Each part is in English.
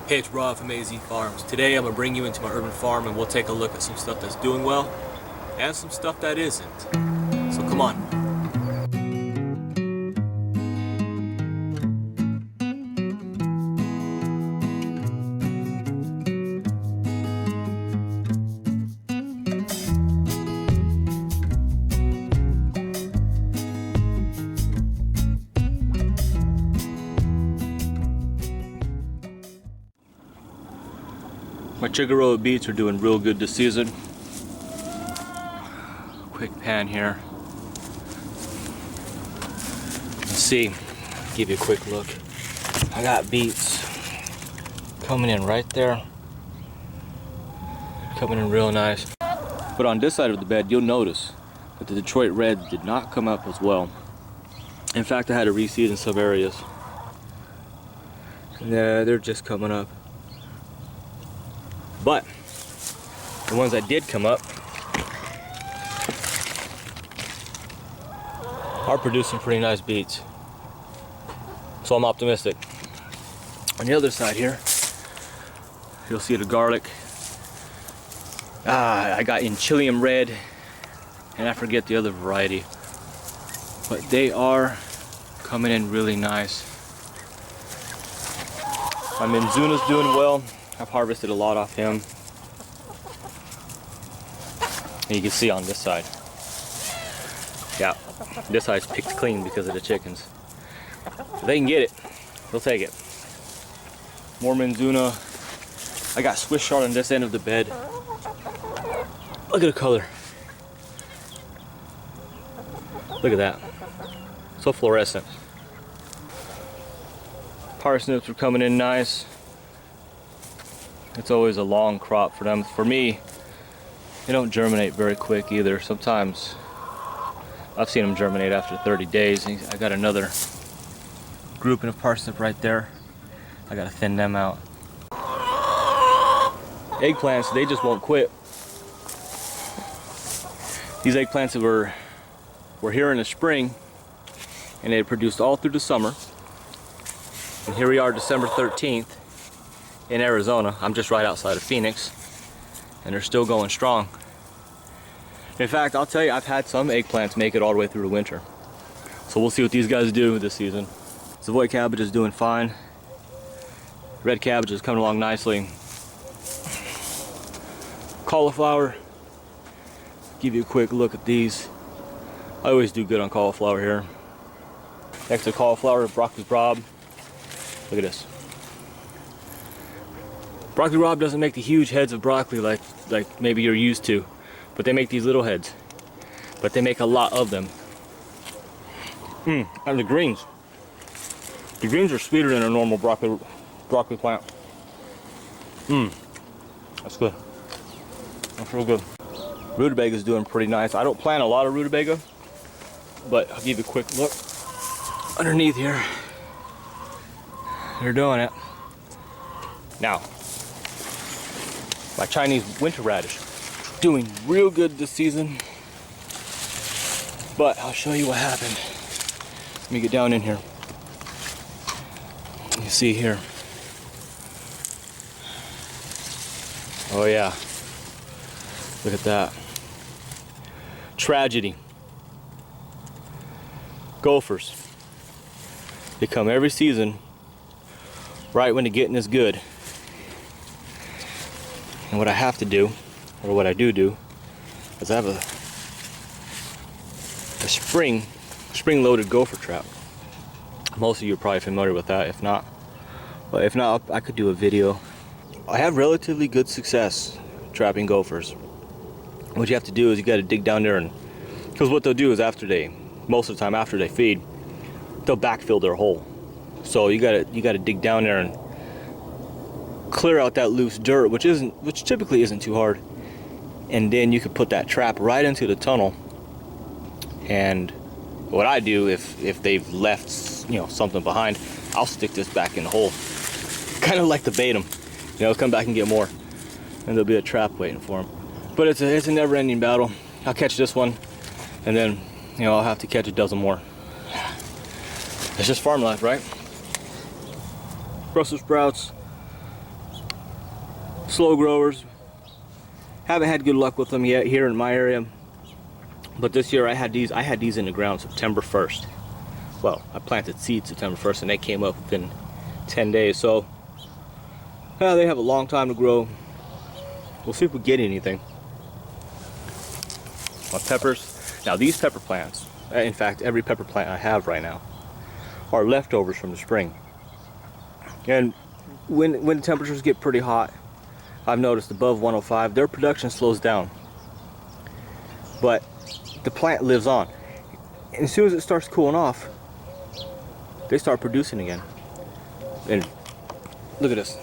Hey, it's Rob from AZ Farms. Today I'm going to bring you into my urban farm and we'll take a look at some stuff that's doing well and some stuff that isn't. So come on. My Chiggaroa beets are doing real good this season. Quick pan here. Let's see, give you a quick look. I got beets coming in right there. Coming in real nice. But on this side of the bed, you'll notice that the Detroit Reds did not come up as well. In fact, I had to reseed in some areas. Yeah, they're just coming up. But the ones that did come up are producing pretty nice beets. So I'm optimistic. On the other side here, you'll see the garlic. I got in Chilean red, and I forget the other variety. But they are coming in really nice. My Minzuna's doing well. I've harvested a lot off him. And you can see on this side. Yeah, this side's picked clean because of the chickens. If they can get it, they'll take it. More Minzuna. I got Swiss chard on this end of the bed. Look at the color. Look at that. So fluorescent. Parsnips are coming in nice. It's always a long crop for them. For me, they don't germinate very quick either. Sometimes I've seen them germinate after 30 days. I got another grouping of parsnip right there. I gotta thin them out. Eggplants, they just won't quit. These eggplants were here in the spring and they produced all through the summer. And here we are, December 13th. In Arizona. I'm just right outside of Phoenix, and they're still going strong. In fact, I'll tell you, I've had some eggplants make it all the way through the winter. So we'll see what these guys do this season. Savoy cabbage is doing fine. Red cabbage is coming along nicely. Cauliflower, give you a quick look at these. I always do good on cauliflower here. Next to cauliflower, broccoli rabe. Look at this. Broccoli rabe doesn't make the huge heads of broccoli like maybe you're used to, but they make these little heads. But they make a lot of them. And the greens. The greens are sweeter than a normal broccoli plant. That's good. That's real good. Rutabaga is doing pretty nice. I don't plant a lot of rutabaga, but I'll give you a quick look underneath here. They're doing it. Now, my Chinese winter radish, doing real good this season. But I'll show you what happened. Let me get down in here. You see here. Oh yeah. Look at that. Tragedy. Gophers. They come every season right when the getting is good. And what I have to do, or what I do, is I have a spring-loaded gopher trap. Most of you are probably familiar with that, if not. But if not, I could do a video. I have relatively good success trapping gophers. What you have to do is you got to dig down there, and because what they'll do is most of the time after they feed, they'll backfill their hole. So you got to dig down there and clear out that loose dirt, which typically isn't too hard, and then you could put that trap right into the tunnel. And what I do, if they've left something behind, I'll stick this back in the hole, kind of like to bait them. Come back and get more, and there'll be a trap waiting for them. But it's a never-ending battle. I'll catch this one, and then I'll have to catch a dozen more. It's just farm life, right? Brussels sprouts, Slow growers. Haven't had good luck with them yet here in my area. But this year I had these in the ground September 1st. Well, I planted seeds September 1st and they came up within 10 days. So they have a long time to grow. We'll see if we get anything. My peppers. Now these pepper plants, in fact every pepper plant I have right now, are leftovers from the spring. And when the temperatures get pretty hot, I've noticed above 105, their production slows down. But the plant lives on. And as soon as it starts cooling off, they start producing again. And look at this.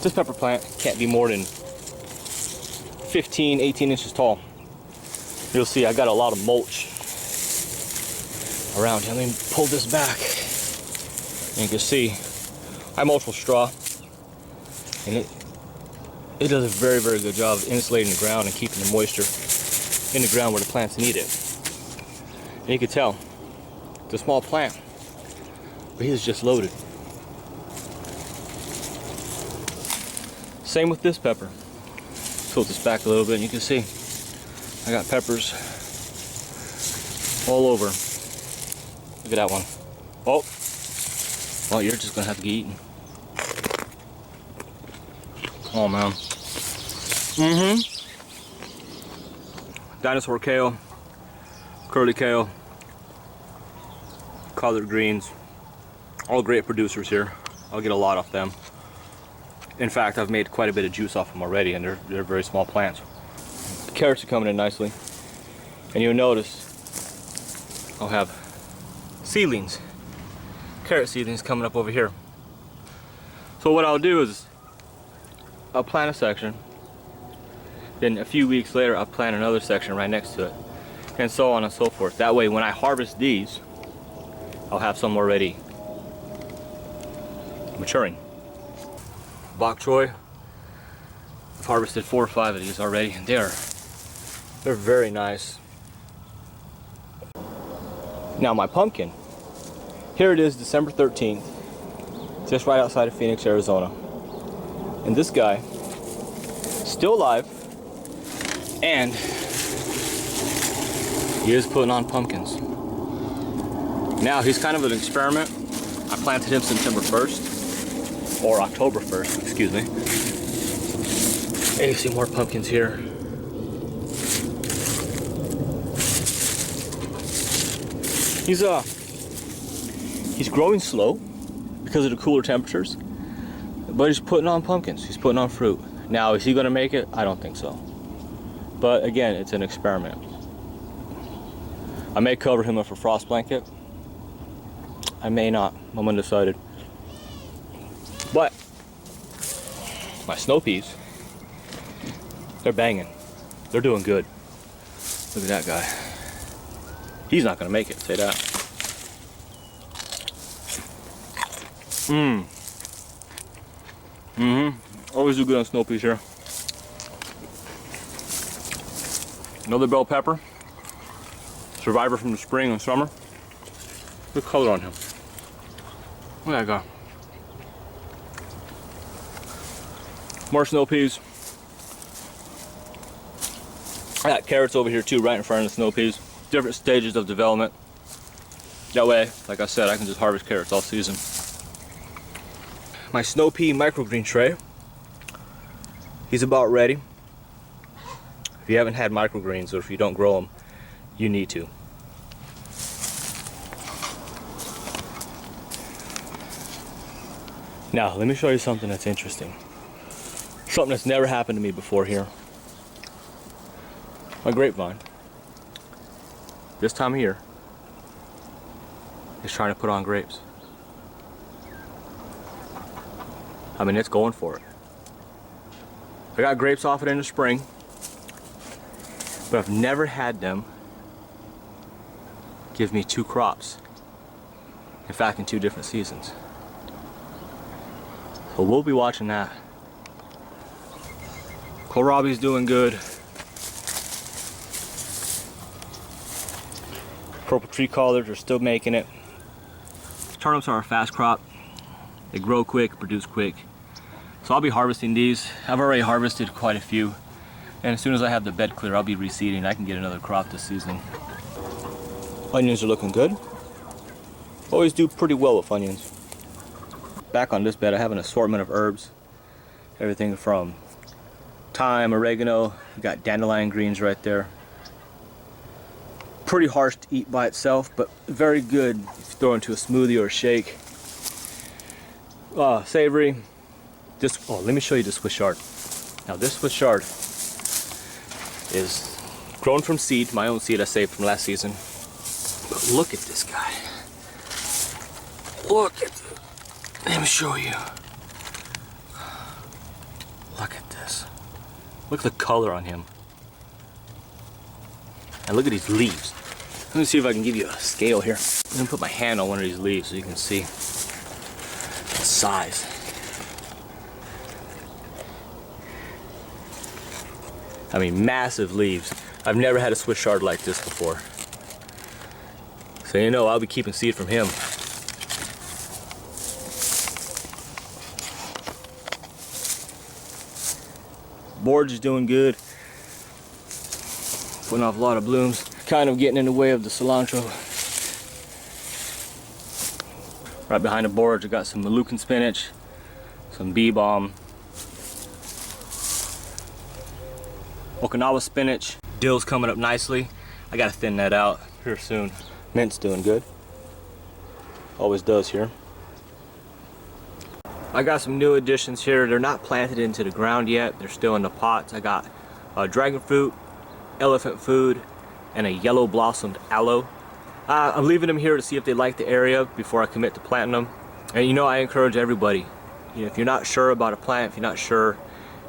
This pepper plant can't be more than 15, 18 inches tall. You'll see I got a lot of mulch around here. Let me pull this back. And you can see I mulch with straw. And it does a very, very good job of insulating the ground and keeping the moisture in the ground where the plants need it. And you can tell, it's a small plant, but he's just loaded. Same with this pepper. Tilt this back a little bit and you can see I got peppers all over. Look at that one. Oh, well, you're just gonna have to get eaten. Oh man. Dinosaur kale, curly kale, collard greens, all great producers here. I'll get a lot off them. In fact, I've made quite a bit of juice off them already, and they're very small plants. The carrots are coming in nicely, and you'll notice I'll have seedlings, carrot seedlings coming up over here. So what I'll do is I'll plant a section, then a few weeks later I'll plant another section right next to it, and so on and so forth. That way when I harvest these, I'll have some already maturing. Bok choy, I've harvested 4 or 5 of these already, and they're very nice. Now my pumpkin, here it is, December 13th, just right outside of Phoenix, Arizona. And this guy, still alive, and he is putting on pumpkins. Now he's kind of an experiment. I planted him September 1st, or October 1st, excuse me. And you see more pumpkins here. He's growing slow because of the cooler temperatures, but he's putting on pumpkins, he's putting on fruit. Now, is he gonna make it? I don't think so. But again, it's an experiment. I may cover him with a frost blanket. I may not, I'm undecided. But my snow peas, they're banging. They're doing good. Look at that guy. He's not gonna make it, say that. Always do good on snow peas here. Another bell pepper. Survivor from the spring and summer. Look at the color on him. Look at that guy. More snow peas. I got carrots over here too, right in front of the snow peas. Different stages of development. That way, like I said, I can just harvest carrots all season. My snow pea microgreen tray. He's about ready. If you haven't had microgreens, or if you don't grow them, you need to. Now, let me show you something that's interesting. Something that's never happened to me before here. My grapevine, this time of year, is trying to put on grapes. I mean, it's going for it. I got grapes off it in the spring, but I've never had them give me 2 crops. In fact, in 2 different seasons. So we'll be watching that. Kohlrabi's doing good. Purple tree collards are still making it. Turnips are a fast crop. They grow quick, produce quick. So I'll be harvesting these. I've already harvested quite a few. And as soon as I have the bed clear, I'll be reseeding. I can get another crop this season. Onions are looking good. Always do pretty well with onions. Back on this bed, I have an assortment of herbs. Everything from thyme, oregano, you got dandelion greens right there. Pretty harsh to eat by itself, but very good if you throw into a smoothie or a shake. Savory. Let me show you the Swiss chard. Now this Swiss chard is grown from seed, my own seed I saved from last season. But look at this guy. Look at this. Let me show you. Look at this. Look at the color on him. And look at these leaves. Let me see if I can give you a scale here. I'm gonna put my hand on one of these leaves so you can see the size. I mean, massive leaves. I've never had a Swiss chard like this before. So you know, I'll be keeping seed from him. Borage is doing good. Putting off a lot of blooms. Kind of getting in the way of the cilantro. Right behind the borage, I got some Moluccan spinach, some bee balm, Okinawa spinach. Dill's coming up nicely. I gotta thin that out here soon. Mint's doing good. Always does here. I got some new additions here. They're not planted into the ground yet. They're still in the pots. I got dragon fruit, elephant food, and a yellow blossomed aloe. I'm leaving them here to see if they like the area before I commit to planting them. And you know, I encourage everybody, you know, if you're not sure about a plant, if you're not sure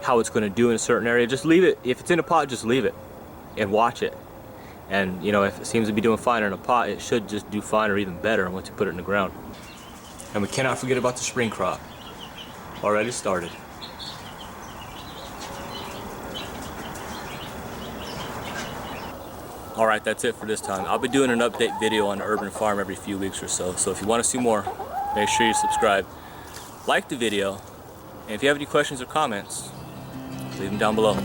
how it's going to do in a certain area, just leave it. If it's in a pot, just leave it and watch it. And you know, if it seems to be doing fine in a pot, it should just do fine or even better once you put it in the ground. And we cannot forget about the spring crop. Already started. Alright, that's it for this time. I'll be doing an update video on the urban farm every few weeks or so. So if you want to see more, make sure you subscribe, like the video, and if you have any questions or comments, leave them down below.